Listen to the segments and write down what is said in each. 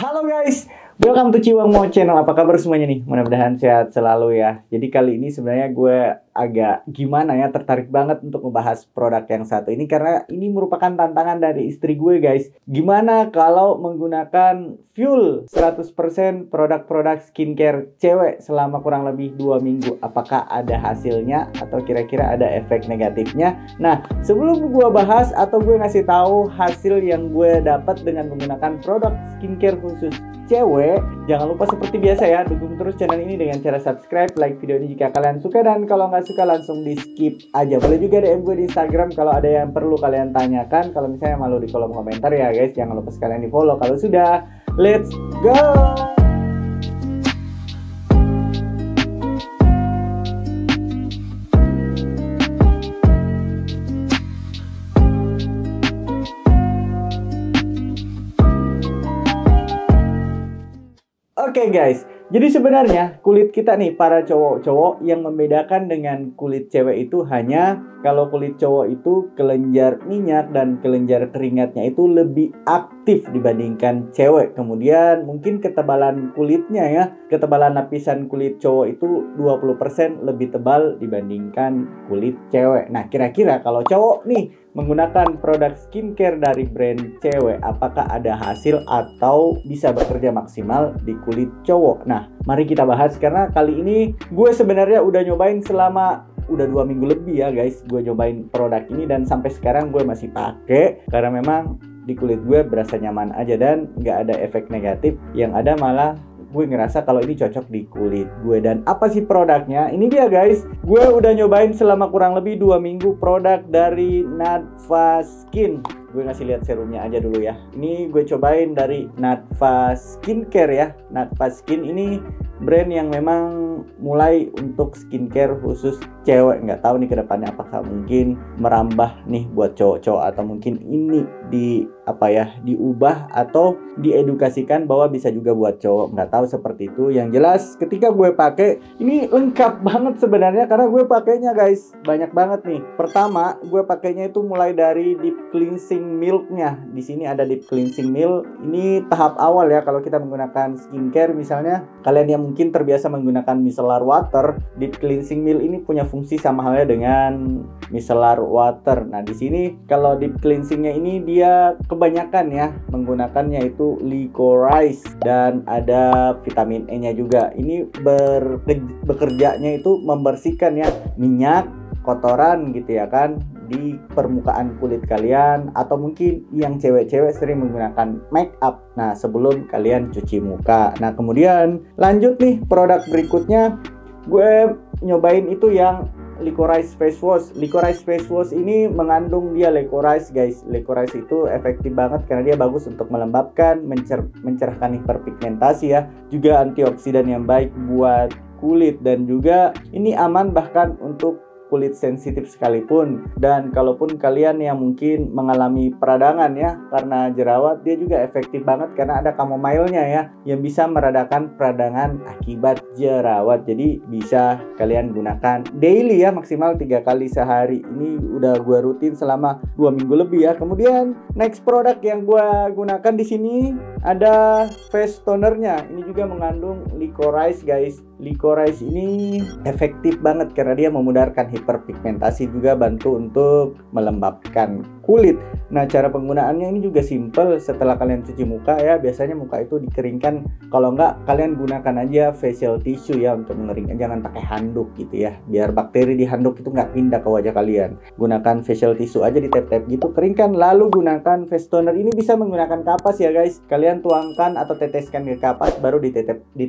Halo guys, welcome to Ciwang Mo Channel. Apa kabar semuanya nih? Mudah-mudahan sehat selalu ya. Jadi kali ini sebenarnya gue agak gimana ya, tertarik banget untuk membahas produk yang satu ini karena ini merupakan tantangan dari istri gue guys. Gimana kalau menggunakan full 100% produk-produk skincare cewek selama kurang lebih 2 minggu? Apakah ada hasilnya atau kira-kira ada efek negatifnya? Nah, sebelum gue bahas atau gue ngasih tahu hasil yang gue dapat dengan menggunakan produk skincare khusus cewek, jangan lupa seperti biasa ya, dukung terus channel ini dengan cara subscribe, like video ini jika kalian suka, dan kalau nggak suka langsung di skip aja. Boleh juga DM gue di Instagram kalau ada yang perlu kalian tanyakan. Kalau misalnya malu di kolom komentar ya guys, jangan lupa sekalian di follow. Kalau sudah, let's go! Oke guys, jadi sebenarnya kulit kita nih para cowok-cowok, yang membedakan dengan kulit cewek itu hanya kalau kulit cowok itu kelenjar minyak dan kelenjar keringatnya itu lebih aktif dibandingkan cewek. Kemudian mungkin ketebalan kulitnya ya, ketebalan lapisan kulit cowok itu 20% lebih tebal dibandingkan kulit cewek. Nah, kira-kira kalau cowok nih menggunakan produk skincare dari brand cewek, apakah ada hasil atau bisa bekerja maksimal di kulit cowok? Nah, mari kita bahas karena kali ini gue sebenarnya udah nyobain selama udah 2 minggu lebih ya guys. Gue nyobain produk ini dan sampai sekarang gue masih pakai karena memang di kulit gue berasa nyaman aja dan nggak ada efek negatif. Yang ada malah gue ngerasa kalau ini cocok di kulit gue. Dan apa sih produknya? Ini dia guys, gue udah nyobain selama kurang lebih 2 minggu produk dari Natfa Skin. Gue ngasih lihat serumnya aja dulu ya. Ini gue cobain dari Natfa Skincare ya. Natfa Skin ini brand yang memang mulai untuk skincare khusus cewek. Nggak tahu nih ke depannya apakah mungkin merambah nih buat cowok-cowok, atau mungkin ini diubah atau diedukasikan bahwa bisa juga buat cowok. Nggak tahu seperti itu. Yang jelas ketika gue pakai ini lengkap banget sebenarnya karena gue pakainya guys banyak banget nih. Pertama, gue pakainya itu mulai dari deep cleansing milknya. Di sini ada deep cleansing milk. Ini tahap awal ya kalau kita menggunakan skincare. Misalnya kalian yang mungkin terbiasa menggunakan micellar water, deep cleansing milk ini punya fungsi sama halnya dengan micellar water. Nah, di sini kalau deep cleansingnya ini dia kebanyakan ya menggunakannya itu licorice dan ada vitamin E-nya juga. Ini bekerjanya itu membersihkan ya minyak, kotoran gitu ya kan di permukaan kulit kalian, atau mungkin yang cewek-cewek sering menggunakan make up. Nah, sebelum kalian cuci muka. Nah, kemudian lanjut nih produk berikutnya, gue nyobain itu yang Licorice Face Wash. Licorice Face Wash ini mengandung dia licorice guys. Licorice itu efektif banget karena dia bagus untuk melembabkan, mencerahkan hiperpigmentasi ya. Juga antioksidan yang baik buat kulit, dan juga ini aman bahkan untuk kulit sensitif sekalipun. Dan kalaupun kalian yang mungkin mengalami peradangan ya karena jerawat, dia juga efektif banget karena ada chamomile-nya ya yang bisa meredakan peradangan akibat jerawat. Jadi bisa kalian gunakan daily ya, maksimal 3 kali sehari. Ini udah gue rutin selama 2 minggu lebih ya. Kemudian next produk yang gue gunakan di sini ada face tonernya. Ini juga mengandung licorice guys. Licorice ini efektif banget karena dia memudarkan hiperpigmentasi, juga bantu untuk melembabkan kulit. Nah, cara penggunaannya ini juga simple. Setelah kalian cuci muka ya, biasanya muka itu dikeringkan. Kalau enggak, kalian gunakan aja facial tissue ya untuk mengeringkan. Jangan pakai handuk gitu ya, biar bakteri di handuk itu nggak pindah ke wajah kalian. Gunakan facial tissue aja, di tap-tap gitu, keringkan. Lalu gunakan face toner. Ini bisa menggunakan kapas ya guys. Kalian tuangkan atau teteskan ke kapas, baru di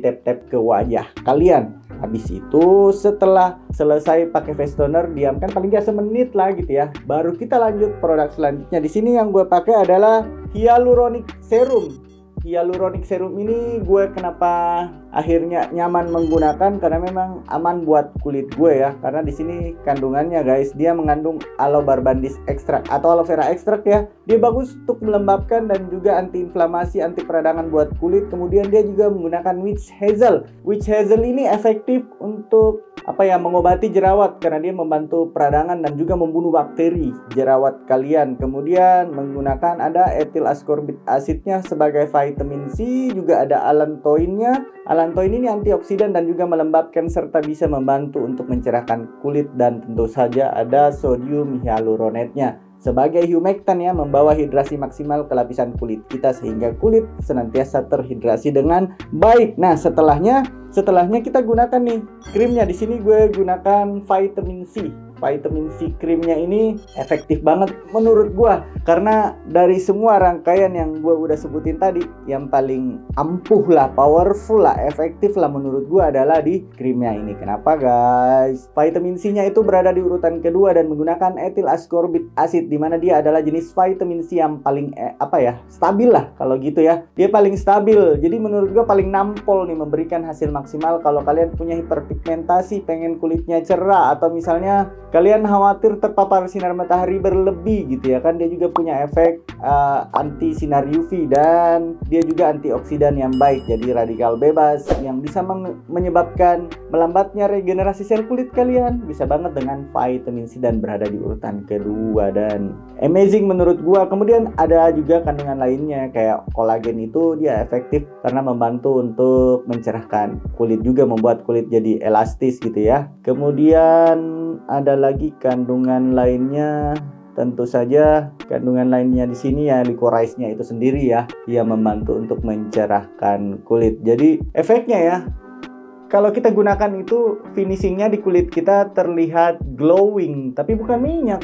tap-tap ke wajah kalian. Habis itu setelah selesai pakai face toner, diamkan paling nggak semenit lah gitu ya. Baru kita lanjut produk selanjutnya. Di sini yang gue pakai adalah hyaluronic serum. Hyaluronic serum ini gue kenapa akhirnya nyaman menggunakan karena memang aman buat kulit gue ya. Karena di sini kandungannya guys, dia mengandung aloe barbandis extract atau aloe vera extract ya. Dia bagus untuk melembabkan dan juga antiinflamasi, anti peradangan buat kulit. Kemudian dia juga menggunakan witch hazel. Witch hazel ini efektif untuk mengobati jerawat karena dia membantu peradangan dan juga membunuh bakteri jerawat kalian. Kemudian menggunakan ada ethyl ascorbate acidnya sebagai vitamin vitamin C, juga ada allantoinnya. Allantoin ini antioksidan dan juga melembabkan serta bisa membantu untuk mencerahkan kulit, dan tentu saja ada sodium hyaluronatnya sebagai humektan ya, membawa hidrasi maksimal ke lapisan kulit kita sehingga kulit senantiasa terhidrasi dengan baik. Nah, setelahnya kita gunakan nih krimnya. Di sini gue gunakan vitamin C. Vitamin C krimnya ini efektif banget menurut gue, karena dari semua rangkaian yang gue udah sebutin tadi, yang paling ampuh lah, powerful lah, efektif lah menurut gue adalah di krimnya ini. Kenapa guys? Vitamin C nya itu berada di urutan kedua dan menggunakan etil ascorbic acid, dimana dia adalah jenis vitamin C yang paling stabil lah kalau gitu ya. Dia paling stabil, jadi menurut gue paling nampol nih, memberikan hasil maksimal kalau kalian punya hiperpigmentasi, pengen kulitnya cerah, atau misalnya kalian khawatir terpapar sinar matahari berlebih gitu ya kan. Dia juga punya efek anti sinar UV, dan dia juga antioksidan yang baik, jadi radikal bebas yang bisa menyebabkan melambatnya regenerasi sel kulit kalian. Bisa banget dengan vitamin C dan berada di urutan kedua dan amazing menurut gua. Kemudian ada juga kandungan lainnya kayak kolagen, itu dia efektif karena membantu untuk mencerahkan kulit, juga membuat kulit jadi elastis gitu ya. Kemudian ada lagi kandungan lainnya, tentu saja kandungan lainnya di sini ya licorice-nya itu sendiri ya, yang membantu untuk mencerahkan kulit. Jadi efeknya ya, kalau kita gunakan itu finishingnya di kulit kita terlihat glowing, tapi bukan minyak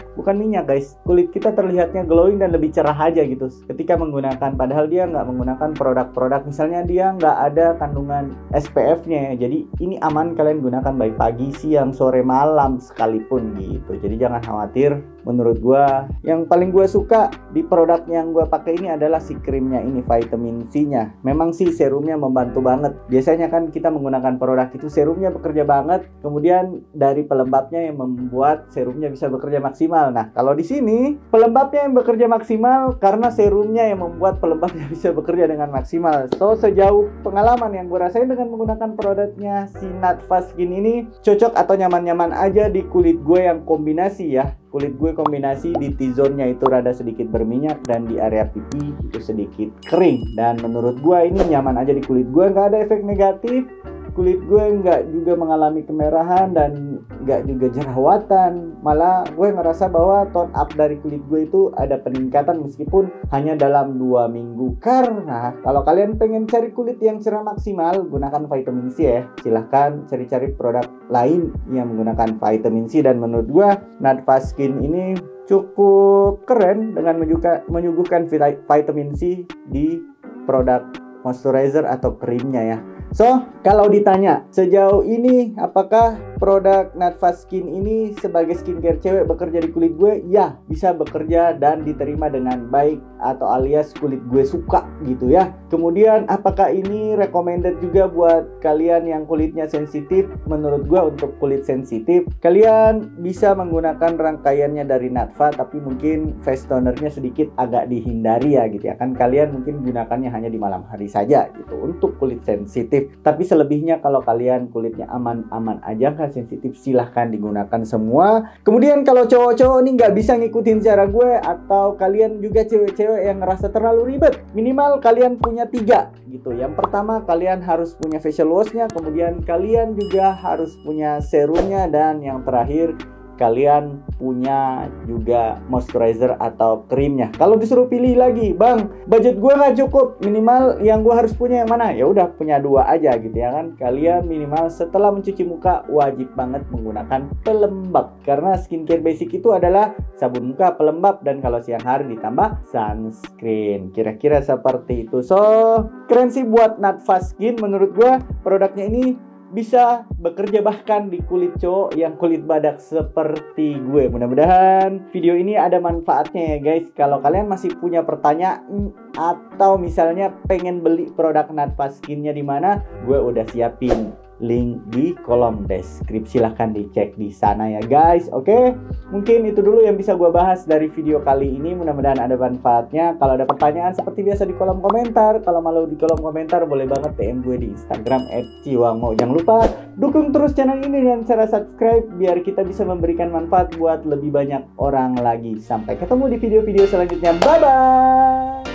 guys. Kulit kita terlihatnya glowing dan lebih cerah aja gitu ketika menggunakan, padahal dia nggak menggunakan produk-produk, misalnya dia nggak ada kandungan SPF-nya ya. Jadi ini aman kalian gunakan baik pagi, siang, sore, malam sekalipun gitu. Jadi jangan khawatir. Menurut gua yang paling gua suka di produk yang gua pakai ini adalah si krimnya ini, vitamin C-nya. Memang sih serumnya membantu banget. Biasanya kan kita menggunakan produk itu serumnya bekerja banget, kemudian dari pelembabnya yang membuat serumnya bisa bekerja maksimal. Nah, kalau di sini pelembabnya yang bekerja maksimal karena serumnya yang membuat pelembabnya bisa bekerja dengan maksimal. So, sejauh pengalaman yang gue rasain dengan menggunakan produknya si Natfa Skin ini, cocok atau nyaman-nyaman aja di kulit gue yang kombinasi ya. Kulit gue kombinasi, di T-zone-nya itu rada sedikit berminyak dan di area pipi itu sedikit kering. Dan menurut gue ini nyaman aja di kulit gue, nggak ada efek negatif. Kulit gue nggak juga mengalami kemerahan dan nggak juga jerawatan. Malah gue ngerasa bahwa tone up dari kulit gue itu ada peningkatan meskipun hanya dalam 2 minggu. Karena kalau kalian pengen cari kulit yang cerah maksimal, gunakan vitamin C ya. Silahkan cari-cari produk lain yang menggunakan vitamin C, dan menurut gue Natfa Skin ini cukup keren dengan menyuguhkan vitamin C di produk moisturizer atau krimnya ya. So, kalau ditanya sejauh ini apakah produk Natfa Skin ini sebagai skincare cewek bekerja di kulit gue? Ya, bisa bekerja dan diterima dengan baik, atau alias kulit gue suka gitu ya. Kemudian apakah ini recommended juga buat kalian yang kulitnya sensitif? Menurut gue untuk kulit sensitif kalian bisa menggunakan rangkaiannya dari Natfa, tapi mungkin face tonernya sedikit agak dihindari ya gitu ya kan. Kalian mungkin gunakannya hanya di malam hari saja gitu untuk kulit sensitif. Tapi selebihnya kalau kalian kulitnya aman-aman aja, nggak sensitif, silahkan digunakan semua. Kemudian kalau cowok-cowok nih nggak bisa ngikutin cara gue, atau kalian juga cewek-cewek yang ngerasa terlalu ribet, minimal kalian punya 3 gitu. Yang pertama, kalian harus punya facial wash-nya, kemudian kalian juga harus punya serumnya, dan yang terakhir kalian punya juga moisturizer atau krimnya. Kalau disuruh pilih lagi, bang, budget gue nggak cukup, minimal yang gue harus punya yang mana? Ya udah punya 2 aja gitu ya kan. Kalian minimal setelah mencuci muka wajib banget menggunakan pelembab, karena skincare basic itu adalah sabun muka, pelembab, dan kalau siang hari ditambah sunscreen. Kira-kira seperti itu. So, keren sih buat Natfa Skin. Menurut gue produknya ini bisa bekerja bahkan di kulit cowok yang kulit badak seperti gue. Mudah-mudahan video ini ada manfaatnya ya guys. Kalau kalian masih punya pertanyaan atau misalnya pengen beli produk Natfa Skin-nya di mana, gue udah siapin link di kolom deskripsi, silahkan dicek di sana ya guys. Oke, mungkin itu dulu yang bisa gue bahas dari video kali ini. Mudah-mudahan ada manfaatnya. Kalau ada pertanyaan seperti biasa di kolom komentar. Kalau malu di kolom komentar, boleh banget DM gue di Instagram @ciwangmo. Jangan lupa dukung terus channel ini dengan cara subscribe biar kita bisa memberikan manfaat buat lebih banyak orang lagi. Sampai ketemu di video-video selanjutnya. Bye bye.